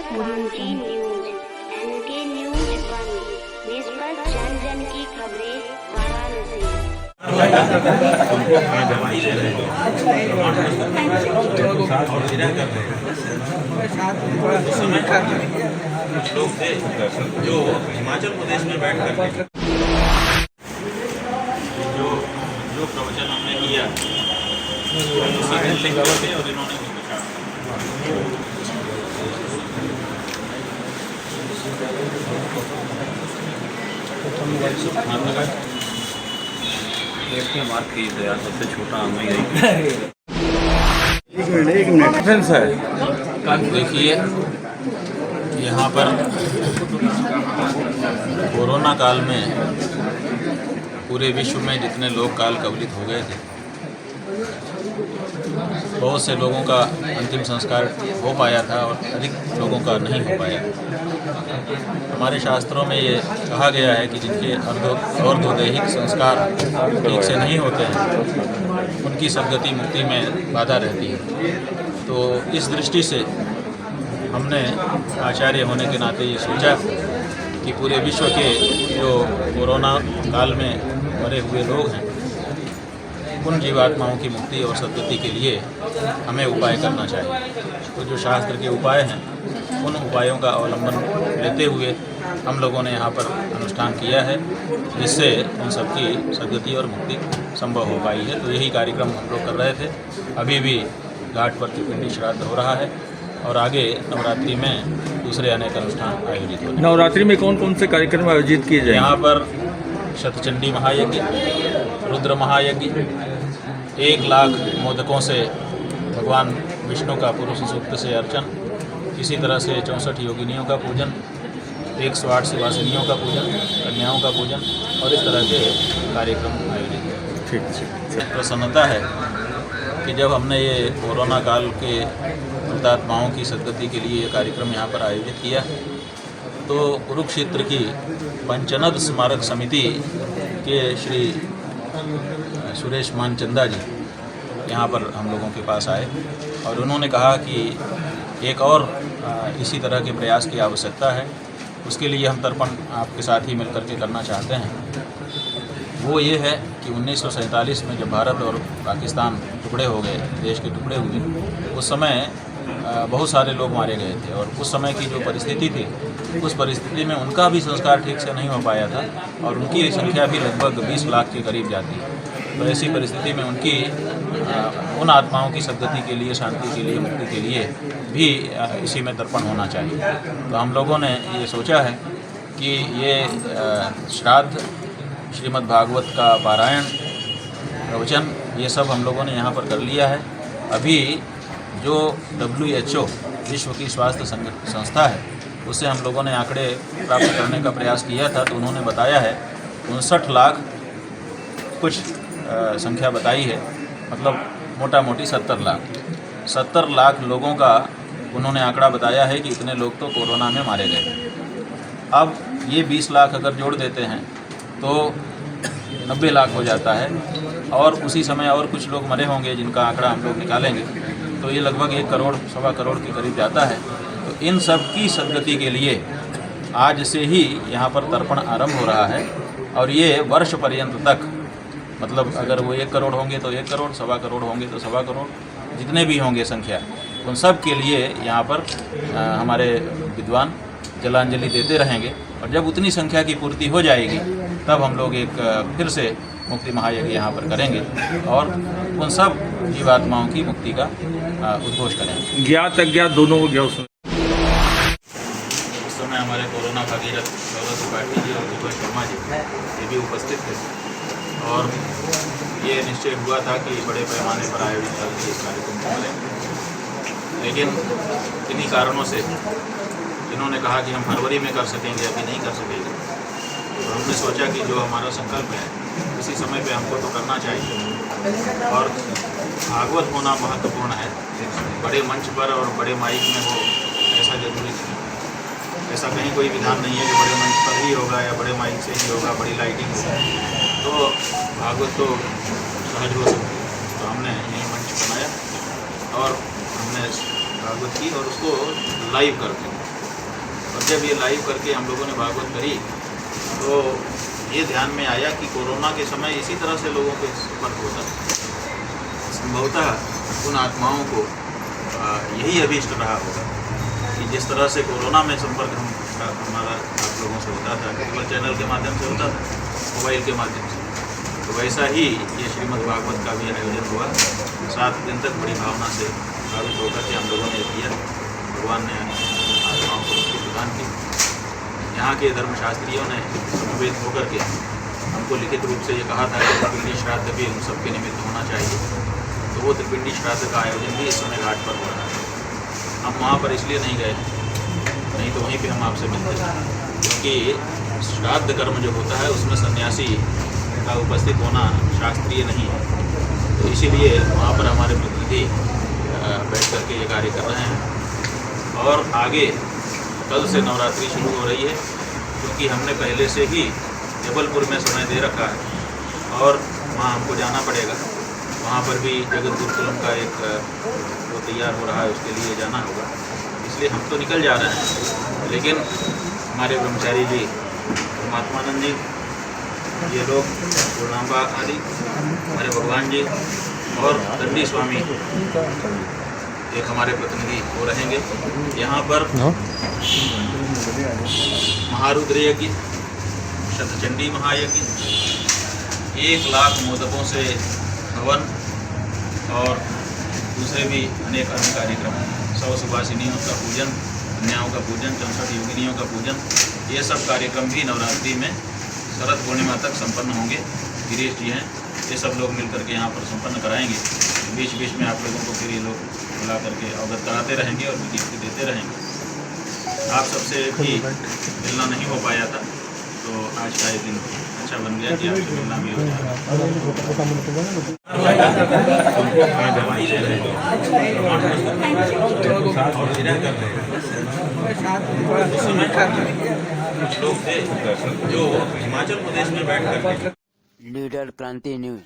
ऊंची news, N K news 1, निष्पक्ष जन जन की खबरें वाराणसी। लोग थे जो हिमाचल प्रदेश में बैठ कर जो प्रवचन हमने किया और इन्होंने मार्क की यार सबसे छोटा एक मिनट सर। देखिए, यहाँ पर कोरोना काल में पूरे विश्व में जितने लोग काल कवलित हो गए थे, बहुत से लोगों का अंतिम संस्कार हो पाया था और अधिक लोगों का नहीं हो पाया। हमारे शास्त्रों में ये कहा गया है कि जिनके अर्धोदैहिक संस्कार ठीक से नहीं होते हैं, उनकी सद्गति मुक्ति में बाधा रहती है। तो इस दृष्टि से हमने आचार्य होने के नाते ये सोचा कि पूरे विश्व के जो कोरोना काल में मरे हुए लोग हैं, उन जीवात्माओं की मुक्ति और सद्गति के लिए हमें उपाय करना चाहिए। तो जो शास्त्र के उपाय हैं, उन उपायों का अवलंबन लेते हुए हम लोगों ने यहाँ पर अनुष्ठान किया है, जिससे उन सबकी सद्गति और मुक्ति संभव हो पाई है। तो यही कार्यक्रम हम लोग कर रहे थे। अभी भी घाट पर त्रिपिंडी श्राद्ध हो रहा है और आगे नवरात्रि में दूसरे अनेक अनुष्ठान आयोजित हो रहे हैं। नवरात्रि में कौन कौन से कार्यक्रम आयोजित किए जाएंगे? यहाँ पर शतचंडी महायज्ञ, रुद्र महायज्ञ, 1 लाख मोदकों से भगवान विष्णु का पुरुष सूक्त से अर्चन, इसी तरह से 64 योगिनियों का पूजन, 108 सुवासिनियों का पूजन, कन्याओं का पूजन और इस तरह के कार्यक्रम आयोजित हैं। ठीक। प्रसन्नता है कि जब हमने ये कोरोना काल के हुतात्माओं की सद्गति के लिए ये कार्यक्रम यहाँ पर आयोजित किया, तो कुरुक्षेत्र की पंचनद स्मारक समिति के श्री सुरेश मानचंदा जी यहाँ पर हम लोगों के पास आए और उन्होंने कहा कि एक और इसी तरह के प्रयास की आवश्यकता है। उसके लिए हम तर्पण आपके साथ ही मिलकर के करना चाहते हैं। वो ये है कि 1947 में जब भारत और पाकिस्तान टुकड़े हो गए, देश के टुकड़े हुए, उस समय बहुत सारे लोग मारे गए थे और उस समय की जो परिस्थिति थी, उस परिस्थिति में उनका भी संस्कार ठीक से नहीं हो पाया था और उनकी संख्या भी लगभग 20 लाख के करीब जाती है। तो ऐसी परिस्थिति में उनकी उन आत्माओं की सद्गति के लिए, शांति के लिए, मुक्ति के लिए भी इसी में तर्पण होना चाहिए। तो हम लोगों ने ये सोचा है कि ये श्राद्ध, श्रीमद् भागवत का पारायण, प्रवचन, ये सब हम लोगों ने यहाँ पर कर लिया है। अभी जो WHO विश्व की स्वास्थ्य संस्था है, उससे हम लोगों ने आंकड़े प्राप्त करने का प्रयास किया था, तो उन्होंने बताया है 59 लाख कुछ संख्या बताई है, मतलब मोटा मोटी 70 लाख लोगों का उन्होंने आंकड़ा बताया है कि इतने लोग तो कोरोना में मारे गए। अब ये 20 लाख अगर जोड़ देते हैं तो 90 लाख हो जाता है और उसी समय और कुछ लोग मरे होंगे जिनका आंकड़ा हम लोग निकालेंगे, तो ये लगभग 1 करोड़, 1.25 करोड़ के करीब जाता है। तो इन सब की सद्गति के लिए आज से ही यहाँ पर तर्पण आरंभ हो रहा है और ये वर्ष पर्यंत तक, मतलब अगर वो 1 करोड़ होंगे तो 1 करोड़, 1.25 करोड़ होंगे तो 1.25 करोड़, जितने भी होंगे संख्या, उन सब के लिए यहाँ पर हमारे विद्वान जलांजलि देते रहेंगे और जब उतनी संख्या की पूर्ति हो जाएगी तब हम लोग एक फिर से मुक्ति महायज्ञ यहाँ पर करेंगे और उन सब जीवात्माओं की मुक्ति का उद्घोष करेंगे। ज्ञात अज्ञात दोनों को ज्ञात। उस समय हमारे कोरोना भगीरथ गौरव त्रिपाठी जी और दीपक शर्मा जी ये भी उपस्थित थे और ये निश्चय हुआ था कि बड़े पैमाने पर आयोजित करके इस कार्यक्रम को करेंगे, लेकिन किन्हीं कारणों से इन्होंने कहा कि हम फरवरी में कर सकेंगे, अभी नहीं कर सकेंगे। तो हमने सोचा कि जो हमारा संकल्प है उसी समय पे हमको तो करना चाहिए और भागवत होना महत्वपूर्ण है। बड़े मंच पर और बड़े माइक में हो ऐसा जरूरी नहीं, ऐसा कहीं कोई विधान नहीं है कि बड़े मंच पर ही होगा या बड़े माइक से ही होगा, बड़ी लाइटिंग होगी, तो भागवत तो सहज हो सकती है। तो हमने यही मंच बनाया और हमने भागवत की और उसको लाइव करते हैं। जब ये लाइव करके हम लोगों ने भागवत करी तो ये ध्यान में आया कि कोरोना के समय इसी तरह से लोगों के संपर्क होता है। संभवतः उन आत्माओं को यही अभीष्ट रहा होगा कि जिस तरह से कोरोना में संपर्क हमारा आप लोगों से होता था, केवल चैनल के माध्यम से होता था, मोबाइल के माध्यम से, तो वैसा ही ये श्रीमद् भागवत का भी आयोजन हुआ। 7 दिन तक बड़ी भावना से भावित होकर के हम लोगों ने किया। भगवान ने आत्माओं को मुक्ति प्रदान की। यहाँ के धर्मशास्त्रियों ने समवेत होकर के हमको लिखित रूप से ये कहा था कि त्रिपिंडी श्राद्ध भी उन सबके निमित्त होना चाहिए। तो वो त्रिपिंडी श्राद्ध का आयोजन भी इस समय घाट पर हो रहा है। हम वहाँ पर इसलिए नहीं गए, नहीं तो वहीं पे हम आपसे मिलते हैं, क्योंकि श्राद्ध कर्म जो होता है उसमें सन्यासी का उपस्थित होना शास्त्रीय नहीं है। तो इसीलिए वहाँ पर हमारे प्रतिनिधि बैठ करके ये कार्य कर रहे हैं। और आगे कल से नवरात्रि शुरू हो रही है, क्योंकि हमने पहले से ही जबलपुर में समय दे रखा है और वहाँ हमको जाना पड़ेगा। वहाँ पर भी जगत गुरुकुलम का एक वो तैयार हो रहा है, उसके लिए जाना होगा। इसलिए हम तो निकल जा रहे हैं, लेकिन हमारे ब्रह्मचारी जी, परमात्मानंद जी, ये लोग गुरुनाम्बा आदि, हमारे भगवान जी और दंडी स्वामी एक हमारे प्रतिनिधि वो रहेंगे। यहाँ पर महारुद्र यज्ञ, शतचंडी महायज्ञ, 1 लाख मोदकों से हवन और दूसरे भी अनेक अन्य कार्यक्रम, 100 सुभाषिनियों का पूजन, कन्याओं का पूजन, 64 योगिनियों का पूजन, ये सब कार्यक्रम भी नवरात्रि में शरद पूर्णिमा तक संपन्न होंगे। गिरीश जी हैं, ये सब लोग मिलकर के यहाँ पर संपन्न कराएंगे। बीच बीच में आप लोगों को फिर ये लोग बुला करके अवगत कराते रहेंगे और गिफ्ट देते रहेंगे। आप सबसे भी मिलना नहीं हो पाया था, तो आज का ये दिन अच्छा बन गया कि आपसे मिलना भी हो लोग थे जो हिमाचल प्रदेश में बैठ कर लीडर क्रांति न्यूज।